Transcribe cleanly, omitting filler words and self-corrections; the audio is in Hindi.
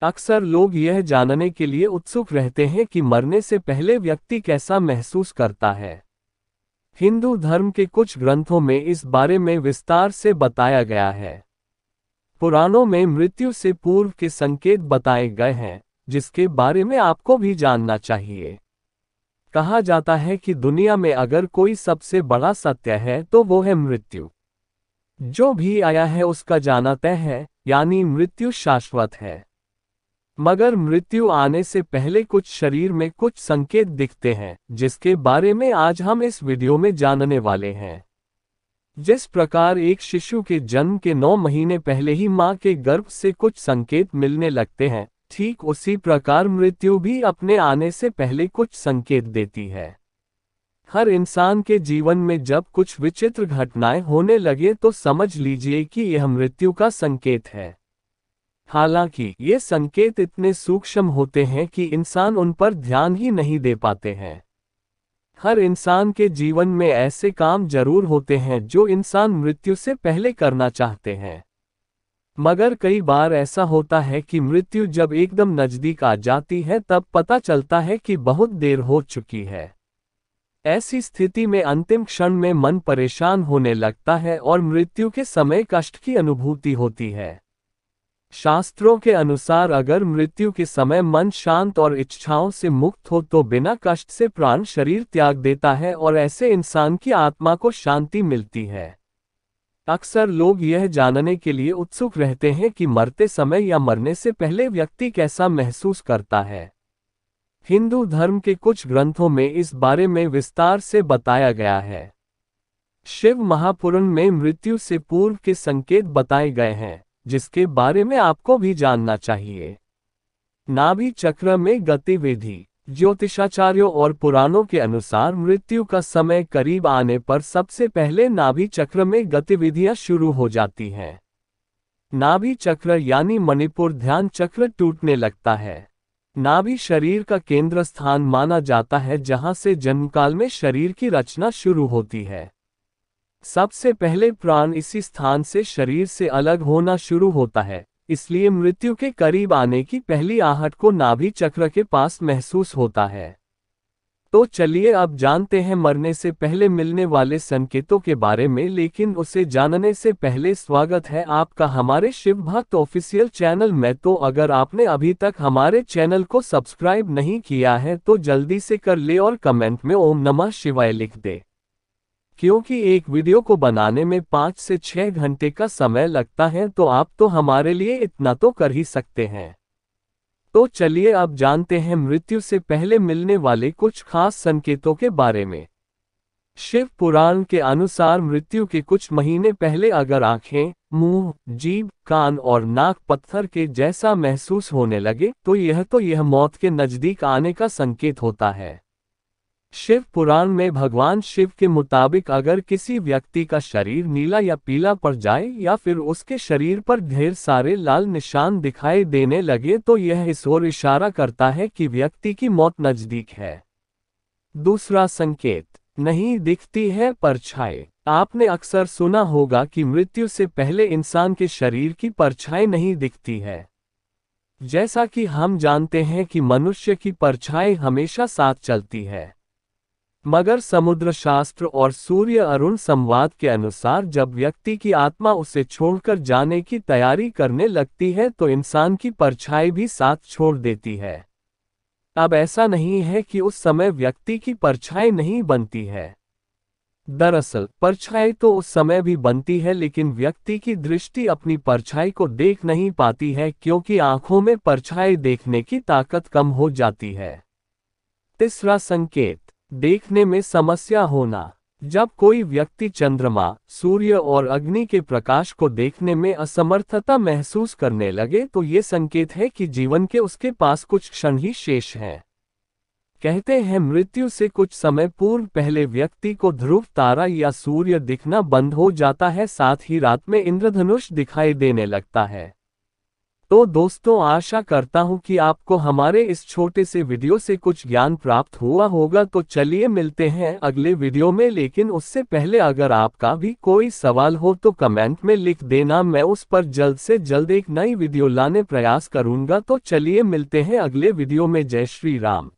अक्सर लोग यह जानने के लिए उत्सुक रहते हैं कि मरने से पहले व्यक्ति कैसा महसूस करता है। हिंदू धर्म के कुछ ग्रंथों में इस बारे में विस्तार से बताया गया है। पुराणों में मृत्यु से पूर्व के संकेत बताए गए हैं, जिसके बारे में आपको भी जानना चाहिए। कहा जाता है कि दुनिया में अगर कोई सबसे बड़ा सत्य है तो वो है मृत्यु। जो भी आया है उसका जाना तय है, यानी मृत्यु शाश्वत है। मगर मृत्यु आने से पहले कुछ शरीर में कुछ संकेत दिखते हैं, जिसके बारे में आज हम इस वीडियो में जानने वाले हैं। जिस प्रकार एक शिशु के जन्म के 9 महीने पहले ही मां के गर्भ से कुछ संकेत मिलने लगते हैं, ठीक उसी प्रकार मृत्यु भी अपने आने से पहले कुछ संकेत देती है। हर इंसान के जीवन में जब कुछ विचित्र घटनाएं होने लगे तो समझ लीजिए कि यह मृत्यु का संकेत है। हालांकि ये संकेत इतने सूक्ष्म होते हैं कि इंसान उन पर ध्यान ही नहीं दे पाते हैं। हर इंसान के जीवन में ऐसे काम जरूर होते हैं जो इंसान मृत्यु से पहले करना चाहते हैं, मगर कई बार ऐसा होता है कि मृत्यु जब एकदम नजदीक आ जाती है तब पता चलता है कि बहुत देर हो चुकी है। ऐसी स्थिति में अंतिम क्षण में मन परेशान होने लगता है और मृत्यु के समय कष्ट की अनुभूति होती है। शास्त्रों के अनुसार अगर मृत्यु के समय मन शांत और इच्छाओं से मुक्त हो तो बिना कष्ट से प्राण शरीर त्याग देता है और ऐसे इंसान की आत्मा को शांति मिलती है। अक्सर लोग यह जानने के लिए उत्सुक रहते हैं कि मरते समय या मरने से पहले व्यक्ति कैसा महसूस करता है। हिंदू धर्म के कुछ ग्रंथों में इस बारे में विस्तार से बताया गया है। शिव महापुराण में मृत्यु से पूर्व के संकेत बताए गए हैं, जिसके बारे में आपको भी जानना चाहिए। नाभि चक्र में गतिविधि। ज्योतिषाचार्यों और पुराणों के अनुसार मृत्यु का समय करीब आने पर सबसे पहले नाभि चक्र में गतिविधियां शुरू हो जाती हैं। नाभि चक्र यानी मणिपुर ध्यान चक्र टूटने लगता है। नाभि शरीर का केंद्र स्थान माना जाता है, जहां से जन्मकाल में शरीर की रचना शुरू होती है। सबसे पहले प्राण इसी स्थान से शरीर से अलग होना शुरू होता है, इसलिए मृत्यु के करीब आने की पहली आहट को नाभि चक्र के पास महसूस होता है। तो चलिए अब जानते हैं मरने से पहले मिलने वाले संकेतों के बारे में, लेकिन उसे जानने से पहले स्वागत है आपका हमारे शिव भक्त ऑफिशियल चैनल में। तो अगर आपने अभी तक हमारे चैनल को सब्सक्राइब नहीं किया है तो जल्दी से कर ले और कमेंट में ओम नमः शिवाय लिख दे, क्योंकि एक वीडियो को बनाने में 5 से 6 घंटे का समय लगता है, तो आप तो हमारे लिए इतना तो कर ही सकते हैं। तो चलिए अब जानते हैं मृत्यु से पहले मिलने वाले कुछ खास संकेतों के बारे में। शिव पुराण के अनुसार मृत्यु के कुछ महीने पहले अगर आंखें, मुंह, जीभ, कान और नाक पत्थर के जैसा महसूस होने लगे तो यह मौत के नजदीक आने का संकेत होता है। शिव पुराण में भगवान शिव के मुताबिक अगर किसी व्यक्ति का शरीर नीला या पीला पड़ जाए या फिर उसके शरीर पर ढेर सारे लाल निशान दिखाई देने लगे तो यह इस ओर इशारा करता है कि व्यक्ति की मौत नजदीक है। दूसरा संकेत, नहीं दिखती है परछाई। आपने अक्सर सुना होगा कि मृत्यु से पहले इंसान के शरीर की परछाई नहीं दिखती है। जैसा कि हम जानते हैं कि मनुष्य की परछाई हमेशा साथ चलती है, मगर समुद्र शास्त्र और सूर्य अरुण संवाद के अनुसार जब व्यक्ति की आत्मा उसे छोड़कर जाने की तैयारी करने लगती है तो इंसान की परछाई भी साथ छोड़ देती है। अब ऐसा नहीं है कि उस समय व्यक्ति की परछाई नहीं बनती है। दरअसल परछाई तो उस समय भी बनती है, लेकिन व्यक्ति की दृष्टि अपनी परछाई को देख नहीं पाती है, क्योंकि आंखों में परछाई देखने की ताकत कम हो जाती है। तीसरा संकेत, देखने में समस्या होना। जब कोई व्यक्ति चंद्रमा, सूर्य और अग्नि के प्रकाश को देखने में असमर्थता महसूस करने लगे तो ये संकेत है कि जीवन के उसके पास कुछ क्षण ही शेष हैं। कहते हैं मृत्यु से कुछ समय पूर्व पहले व्यक्ति को ध्रुव तारा या सूर्य दिखना बंद हो जाता है, साथ ही रात में इंद्रधनुष दिखाई देने लगता है। तो दोस्तों, आशा करता हूँ कि आपको हमारे इस छोटे से वीडियो से कुछ ज्ञान प्राप्त हुआ होगा। तो चलिए मिलते हैं अगले वीडियो में, लेकिन उससे पहले अगर आपका भी कोई सवाल हो तो कमेंट में लिख देना, मैं उस पर जल्द से जल्द एक नई वीडियो लाने प्रयास करूंगा। तो चलिए मिलते हैं अगले वीडियो में। जय श्री राम।